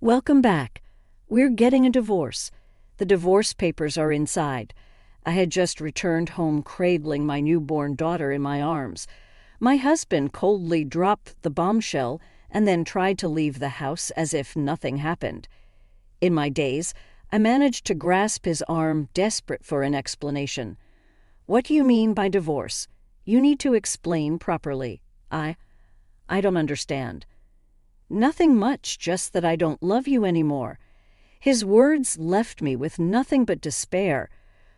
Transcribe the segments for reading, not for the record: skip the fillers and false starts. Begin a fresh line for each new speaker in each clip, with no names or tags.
Welcome back. We're getting a divorce. The divorce papers are inside. I had just returned home cradling my newborn daughter in my arms. My husband coldly dropped the bombshell and then tried to leave the house as if nothing happened. In my daze, I managed to grasp his arm, desperate for an explanation. "What do you mean by divorce? You need to explain properly." I don't understand." "Nothing much, just that I don't love you anymore." His words left me with nothing but despair.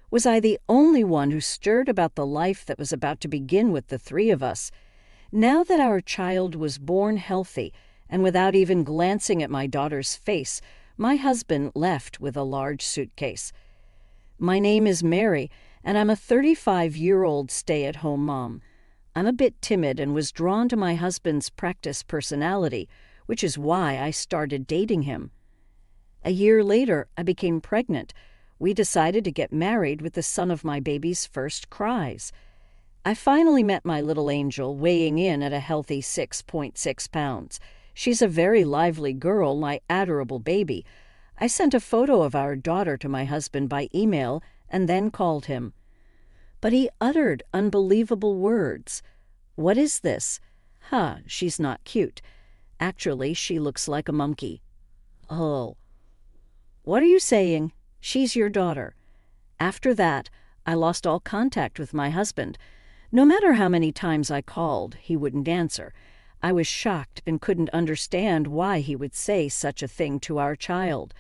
Was I the only one who stirred about the life that was about to begin with the three of us? Now that our child was born healthy, and without even glancing at my daughter's face, my husband left with a large suitcase. "My name is Mary, and I'm a 35-year-old stay-at-home mom. I'm a bit timid and was drawn to my husband's practice personality, which is why I started dating him. A year later, I became pregnant. We decided to get married with the son of my baby's first cries. I finally met my little angel, weighing in at a healthy 6.6 pounds. She's a very lively girl, my adorable baby. I sent a photo of our daughter to my husband by email and then called him. But he uttered unbelievable words. "What is this? She's not cute. Actually, she looks like a monkey." "Oh." "What are you saying? She's your daughter." After that, I lost all contact with my husband. No matter how many times I called, he wouldn't answer. I was shocked and couldn't understand why he would say such a thing to our child.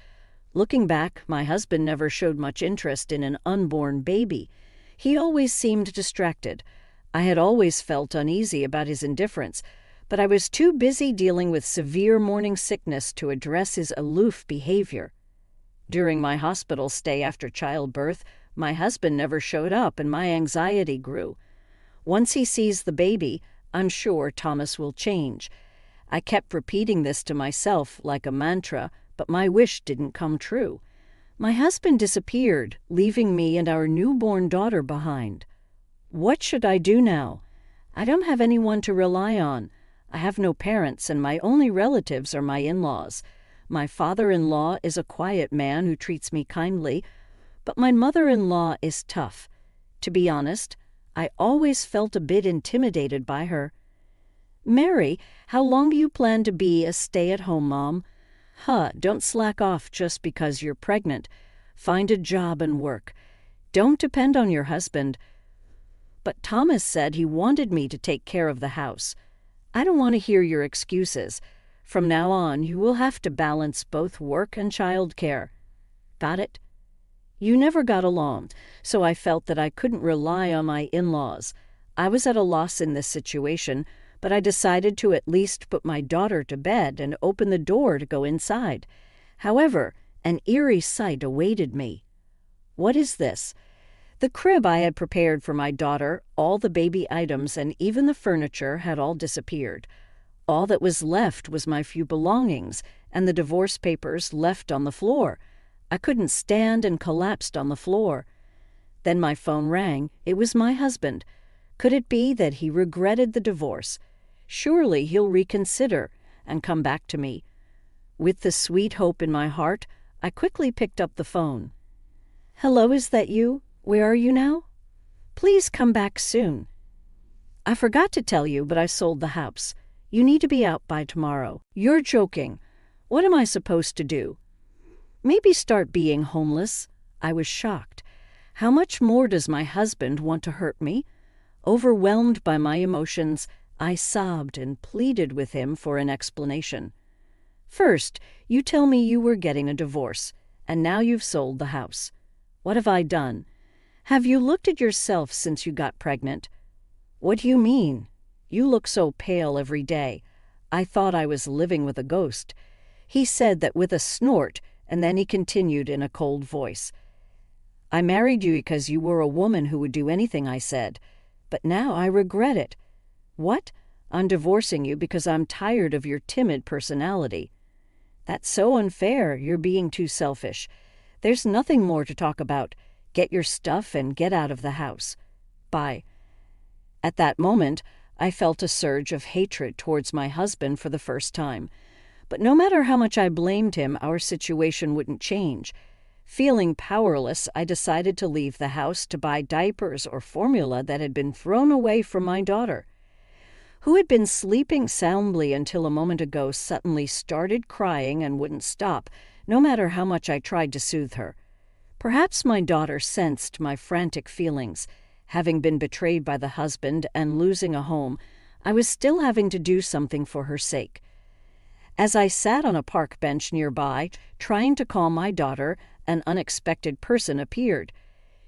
Looking back, my husband never showed much interest in an unborn baby. He always seemed distracted. I had always felt uneasy about his indifference, but I was too busy dealing with severe morning sickness to address his aloof behavior. During my hospital stay after childbirth, my husband never showed up and my anxiety grew. Once he sees the baby, I'm sure Thomas will change. I kept repeating this to myself like a mantra, but my wish didn't come true. My husband disappeared, leaving me and our newborn daughter behind. What should I do now? I don't have anyone to rely on. I have no parents, and my only relatives are my in-laws. My father-in-law is a quiet man who treats me kindly, but my mother-in-law is tough. To be honest, I always felt a bit intimidated by her. "Mary, how long do you plan to be a stay-at-home mom?" Don't slack off just because you're pregnant. Find a job and work. Don't depend on your husband." "But Thomas said he wanted me to take care of the house." "I don't want to hear your excuses. From now on, you will have to balance both work and childcare." "Got it?" "You never got along, so I felt that I couldn't rely on my in-laws. I was at a loss in this situation, but I decided to at least put my daughter to bed and open the door to go inside. However, an eerie sight awaited me. What is this? The crib I had prepared for my daughter, all the baby items, and even the furniture had all disappeared. All that was left was my few belongings and the divorce papers left on the floor. I couldn't stand and collapsed on the floor. Then my phone rang. It was my husband. Could it be that he regretted the divorce? Surely he'll reconsider and come back to me. With the sweet hope in my heart, I quickly picked up the phone. "Hello, is that you? Where are you now? Please come back soon. I forgot to tell you, but I sold the house. You need to be out by tomorrow." "You're joking. What am I supposed to do?" "Maybe start being homeless." I was shocked. How much more does my husband want to hurt me? Overwhelmed by my emotions, I sobbed and pleaded with him for an explanation. "First, you tell me you were getting a divorce, and now you've sold the house. What have I done? Have you looked at yourself since you got pregnant? What do you mean? You look so pale every day. I thought I was living with a ghost." He said that with a snort, and then he continued in a cold voice. "I married you because you were a woman who would do anything I said. But now I regret it." "What? I'm divorcing you because I'm tired of your timid personality." "That's so unfair. You're being too selfish. There's nothing more to talk about. Get your stuff and get out of the house. Bye." At that moment, I felt a surge of hatred towards my husband for the first time. But no matter how much I blamed him, our situation wouldn't change. Feeling powerless, I decided to leave the house to buy diapers or formula that had been thrown away from my daughter, who had been sleeping soundly until a moment ago suddenly started crying and wouldn't stop, no matter how much I tried to soothe her. Perhaps my daughter sensed my frantic feelings. Having been betrayed by the husband and losing a home, I was still having to do something for her sake. As I sat on a park bench nearby, trying to calm my daughter, an unexpected person appeared.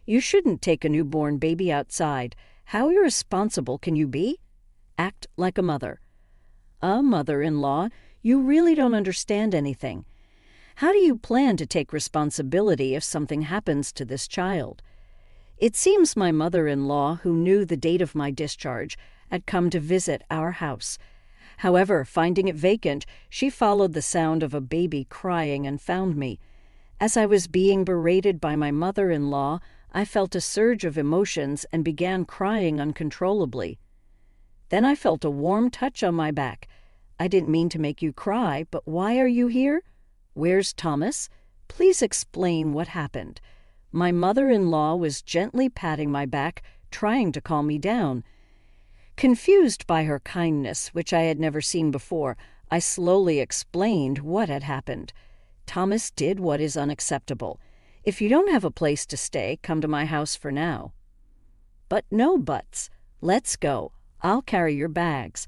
"You shouldn't take a newborn baby outside. How irresponsible can you be? Act like a mother." "A mother-in-law? You really don't understand anything. How do you plan to take responsibility if something happens to this child?" It seems my mother-in-law, who knew the date of my discharge, had come to visit our house. However, finding it vacant, she followed the sound of a baby crying and found me. As I was being berated by my mother-in-law, I felt a surge of emotions and began crying uncontrollably. Then I felt a warm touch on my back. "I didn't mean to make you cry, but why are you here? Where's Thomas? Please explain what happened." My mother-in-law was gently patting my back, trying to calm me down. Confused by her kindness, which I had never seen before, I slowly explained what had happened. "Thomas did what is unacceptable. If you don't have a place to stay, come to my house for now." "But no buts. Let's go. I'll carry your bags."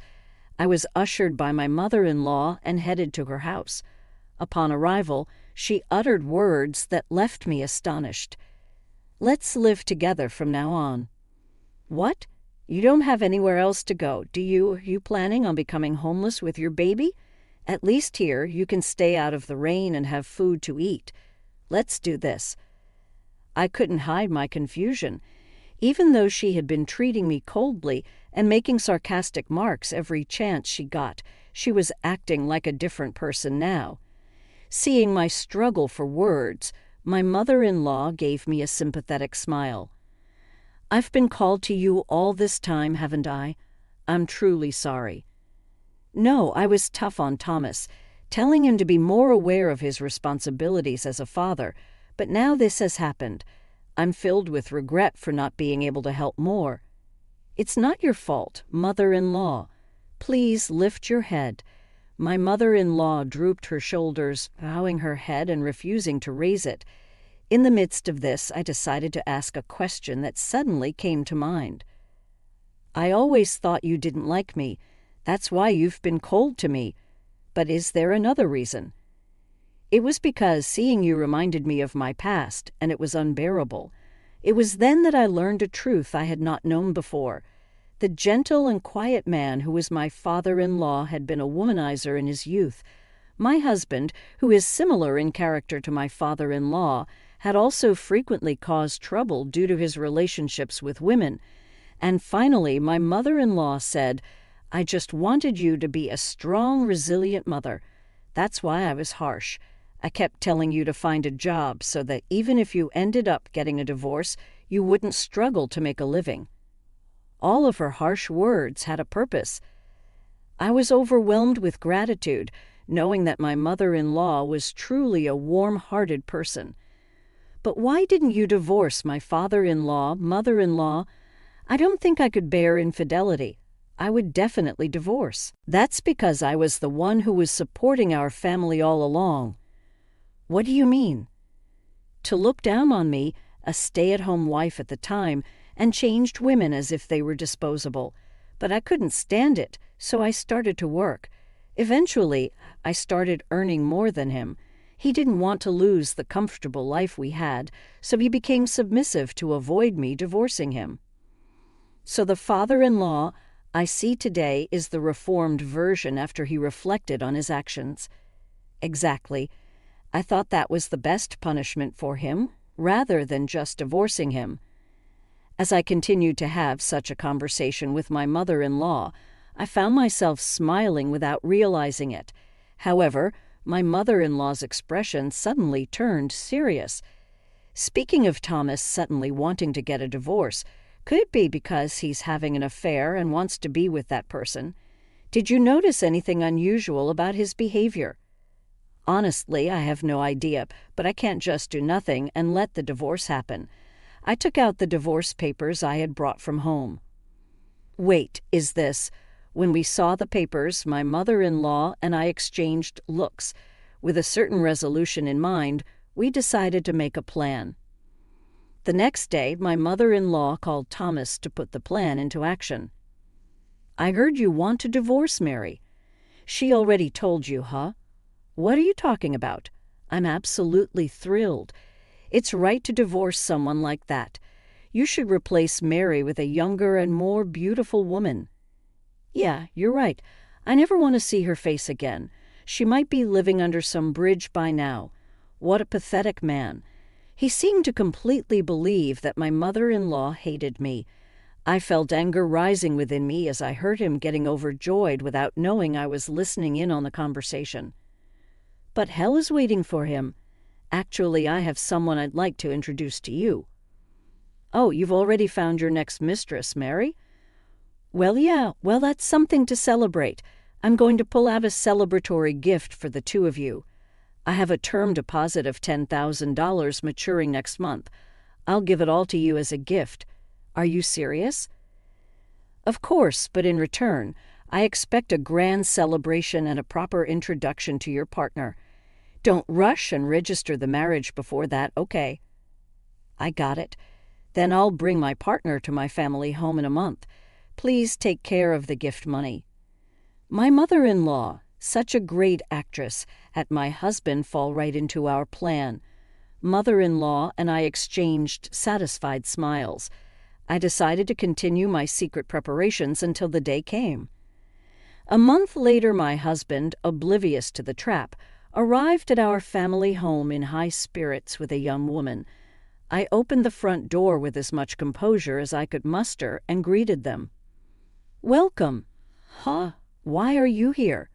I was ushered by my mother-in-law and headed to her house. Upon arrival, she uttered words that left me astonished. "Let's live together from now on." "What? You don't have anywhere else to go, do you? Are you planning on becoming homeless with your baby? At least here you can stay out of the rain and have food to eat. Let's do this." I couldn't hide my confusion. Even though she had been treating me coldly and making sarcastic marks every chance she got, she was acting like a different person now. Seeing my struggle for words, my mother-in-law gave me a sympathetic smile. "I've been called to you all this time, haven't I? I'm truly sorry." "No, I was tough on Thomas, telling him to be more aware of his responsibilities as a father, but now this has happened. I'm filled with regret for not being able to help more." "It's not your fault, mother-in-law. Please lift your head." My mother-in-law drooped her shoulders, bowing her head and refusing to raise it. In the midst of this, I decided to ask a question that suddenly came to mind. "I always thought you didn't like me. That's why you've been cold to me. But is there another reason?" "It was because seeing you reminded me of my past, and it was unbearable. It was then that I learned a truth I had not known before. The gentle and quiet man who was my father-in-law had been a womanizer in his youth. My husband, who is similar in character to my father-in-law, had also frequently caused trouble due to his relationships with women. And finally, my mother-in-law said, 'I just wanted you to be a strong, resilient mother.' That's why I was harsh. I kept telling you to find a job so that even if you ended up getting a divorce, you wouldn't struggle to make a living." All of her harsh words had a purpose. I was overwhelmed with gratitude, knowing that my mother-in-law was truly a warm-hearted person. "But why didn't you divorce my father-in-law, mother-in-law? I don't think I could bear infidelity. I would definitely divorce." "That's because I was the one who was supporting our family all along." "What do you mean?" "To look down on me, a stay-at-home wife at the time, and changed women as if they were disposable. But I couldn't stand it, so I started to work. Eventually, I started earning more than him. He didn't want to lose the comfortable life we had, so he became submissive to avoid me divorcing him." So the father-in-law I see today is the reformed version after he reflected on his actions. Exactly. I thought that was the best punishment for him, rather than just divorcing him. As I continued to have such a conversation with my mother-in-law, I found myself smiling without realizing it. However, my mother-in-law's expression suddenly turned serious. "Speaking of Thomas suddenly wanting to get a divorce, could it be because he's having an affair and wants to be with that person? Did you notice anything unusual about his behavior?" Honestly, I have no idea, but I can't just do nothing and let the divorce happen. I took out the divorce papers I had brought from home. Wait, is this? When we saw the papers, my mother-in-law and I exchanged looks. With a certain resolution in mind, we decided to make a plan. The next day, my mother-in-law called Thomas to put the plan into action. I heard you want to divorce Mary. She already told you, huh? What are you talking about? I'm absolutely thrilled. It's right to divorce someone like that. You should replace Mary with a younger and more beautiful woman. Yeah, you're right. I never want to see her face again. She might be living under some bridge by now. What a pathetic man. He seemed to completely believe that my mother-in-law hated me. I felt anger rising within me as I heard him getting overjoyed without knowing I was listening in on the conversation. But hell is waiting for him. Actually, I have someone I'd like to introduce to you. Oh, you've already found your next mistress, Mary? Well, yeah, that's something to celebrate. I'm going to pull out a celebratory gift for the two of you. I have a term deposit of $10,000 maturing next month. I'll give it all to you as a gift. Are you serious? Of course, but in return, I expect a grand celebration and a proper introduction to your partner. Don't rush and register the marriage before that, okay? I got it. Then I'll bring my partner to my family home in a month. Please take care of the gift money. My mother-in-law, such a great actress, had my husband fall right into our plan. Mother-in-law and I exchanged satisfied smiles. I decided to continue my secret preparations until the day came. A month later, my husband, oblivious to the trap, arrived at our family home in high spirits with a young woman. I opened the front door with as much composure as I could muster and greeted them. Welcome. Huh? Why are you here?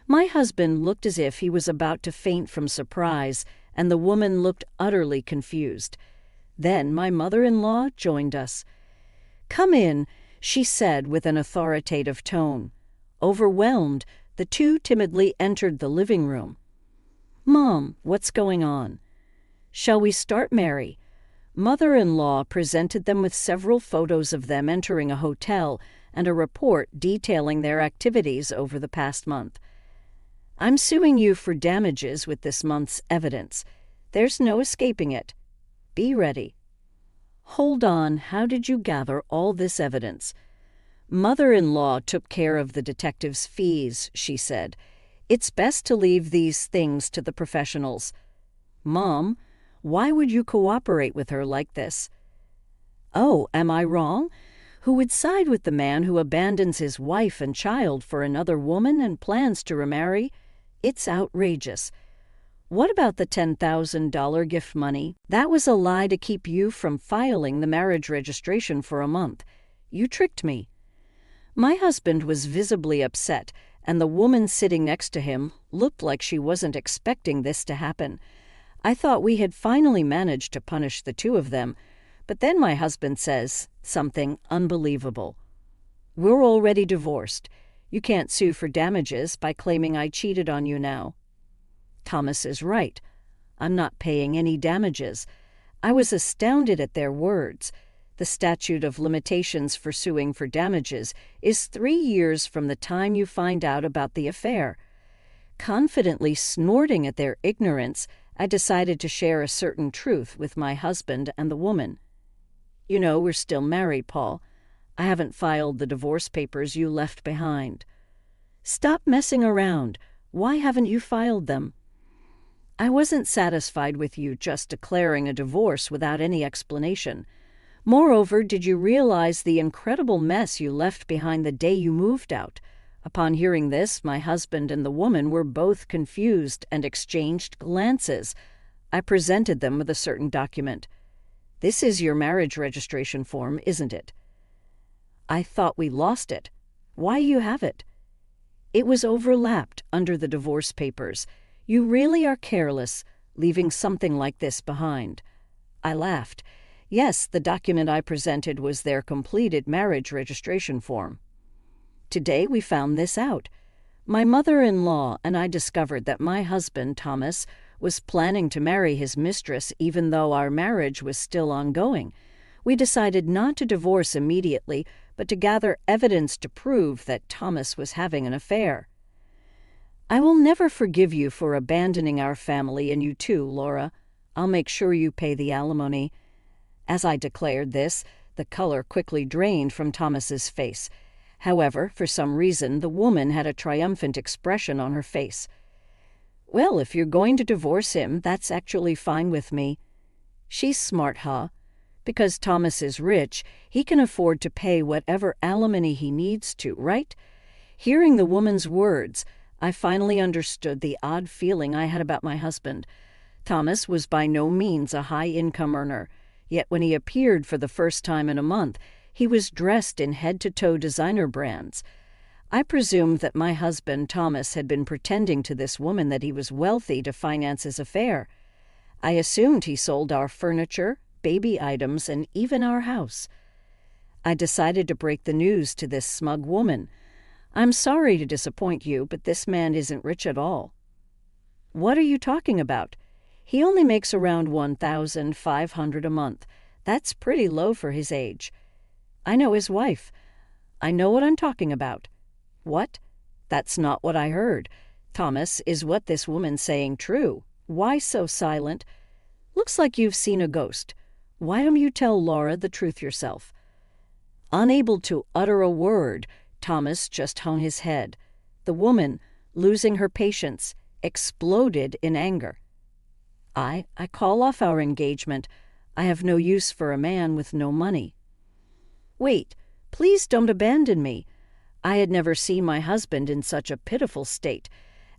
My husband looked as if he was about to faint from surprise, and the woman looked utterly confused. Then my mother-in-law joined us. Come in, she said with an authoritative tone. Overwhelmed, the two timidly entered the living room. Mom, what's going on? Shall we start, Mary? Mother-in-law presented them with several photos of them entering a hotel and a report detailing their activities over the past month. I'm suing you for damages with this month's evidence. There's no escaping it. Be ready. Hold on, how did you gather all this evidence? Mother-in-law took care of the detective's fees, she said. It's best to leave these things to the professionals. Mom, why would you cooperate with her like this? Oh, am I wrong? Who would side with the man who abandons his wife and child for another woman and plans to remarry? It's outrageous. What about the $10,000 gift money? That was a lie to keep you from filing the marriage registration for a month. You tricked me. My husband was visibly upset, and the woman sitting next to him looked like she wasn't expecting this to happen. I thought we had finally managed to punish the two of them, but then my husband says something unbelievable. We're already divorced. You can't sue for damages by claiming I cheated on you now. Thomas is right. I'm not paying any damages. I was astounded at their words. The statute of limitations for suing for damages is 3 years from the time you find out about the affair. Confidently snorting at their ignorance, I decided to share a certain truth with my husband and the woman. You know, we're still married, Paul. I haven't filed the divorce papers you left behind. Stop messing around. Why haven't you filed them? I wasn't satisfied with you just declaring a divorce without any explanation. Moreover, did you realize the incredible mess you left behind the day you moved out? Upon hearing this, my husband and the woman were both confused and exchanged glances. I presented them with a certain document. This is your marriage registration form, isn't it? I thought we lost it. Why you have it? It was overlapped under the divorce papers. You really are careless, leaving something like this behind. I laughed. Yes, the document I presented was their completed marriage registration form. Today we found this out. My mother-in-law and I discovered that my husband, Thomas, was planning to marry his mistress even though our marriage was still ongoing. We decided not to divorce immediately, but to gather evidence to prove that Thomas was having an affair. I will never forgive you for abandoning our family, and you too, Laura. I'll make sure you pay the alimony. As I declared this, the color quickly drained from Thomas's face. However, for some reason, the woman had a triumphant expression on her face. Well, if you're going to divorce him, that's actually fine with me. She's smart, huh? Because Thomas is rich, he can afford to pay whatever alimony he needs to, right? Hearing the woman's words, I finally understood the odd feeling I had about my husband. Thomas was by no means a high-income earner, yet when he appeared for the first time in a month, he was dressed in head-to-toe designer brands. I presumed that my husband, Thomas, had been pretending to this woman that he was wealthy to finance his affair. I assumed he sold our furniture, baby items, and even our house. I decided to break the news to this smug woman. I'm sorry to disappoint you, but this man isn't rich at all. What are you talking about? He only makes around $1,500 a month. That's pretty low for his age. I know his wife. I know what I'm talking about. What? That's not what I heard. Thomas, is what this woman's saying true? Why so silent? Looks like you've seen a ghost. Why don't you tell Laura the truth yourself? Unable to utter a word, Thomas just hung his head. The woman, losing her patience, exploded in anger. I call off our engagement. I have no use for a man with no money. Wait, please don't abandon me. I had never seen my husband in such a pitiful state.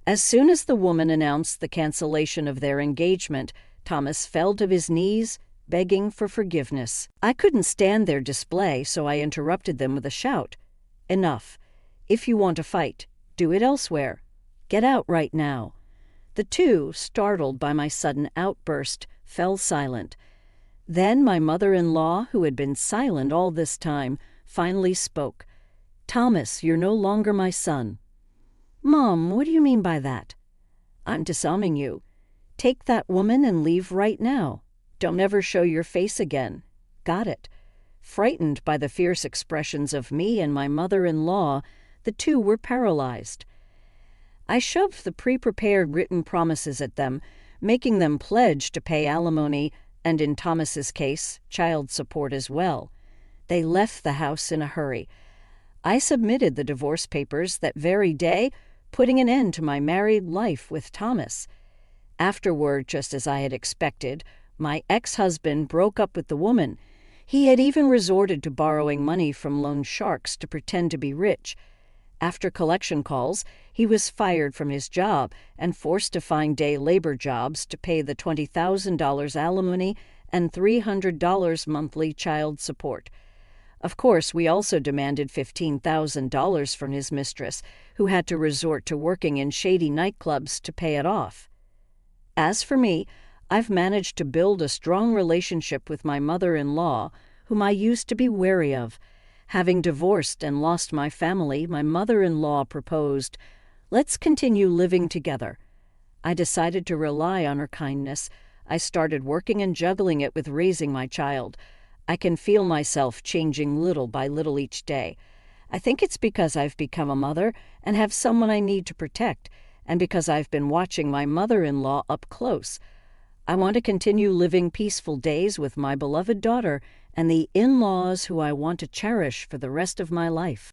As soon as the woman announced the cancellation of their engagement, Thomas fell to his knees, begging for forgiveness. I couldn't stand their display, so I interrupted them with a shout. Enough. If you want to fight, do it elsewhere. Get out right now. The two, startled by my sudden outburst, fell silent. Then my mother-in-law, who had been silent all this time, finally spoke. Thomas, you're no longer my son. Mom, what do you mean by that? I'm disarming you. Take that woman and leave right now. Don't ever show your face again. Got it. Frightened by the fierce expressions of me and my mother-in-law, the two were paralyzed. I shoved the pre-prepared written promises at them, making them pledge to pay alimony and, in Thomas's case, child support as well. They left the house in a hurry. I submitted the divorce papers that very day, putting an end to my married life with Thomas. Afterward, just as I had expected, my ex-husband broke up with the woman. He had even resorted to borrowing money from loan sharks to pretend to be rich. After collection calls, he was fired from his job and forced to find day labor jobs to pay the $20,000 alimony and $300 monthly child support. Of course, we also demanded $15,000 from his mistress, who had to resort to working in shady nightclubs to pay it off. As for me, I've managed to build a strong relationship with my mother-in-law, whom I used to be wary of. Having divorced and lost my family, my mother-in-law proposed, "Let's continue living together." I decided to rely on her kindness. I started working and juggling it with raising my child. I can feel myself changing little by little each day. I think it's because I've become a mother and have someone I need to protect, and because I've been watching my mother-in-law up close. I want to continue living peaceful days with my beloved daughter and the in-laws who I want to cherish for the rest of my life.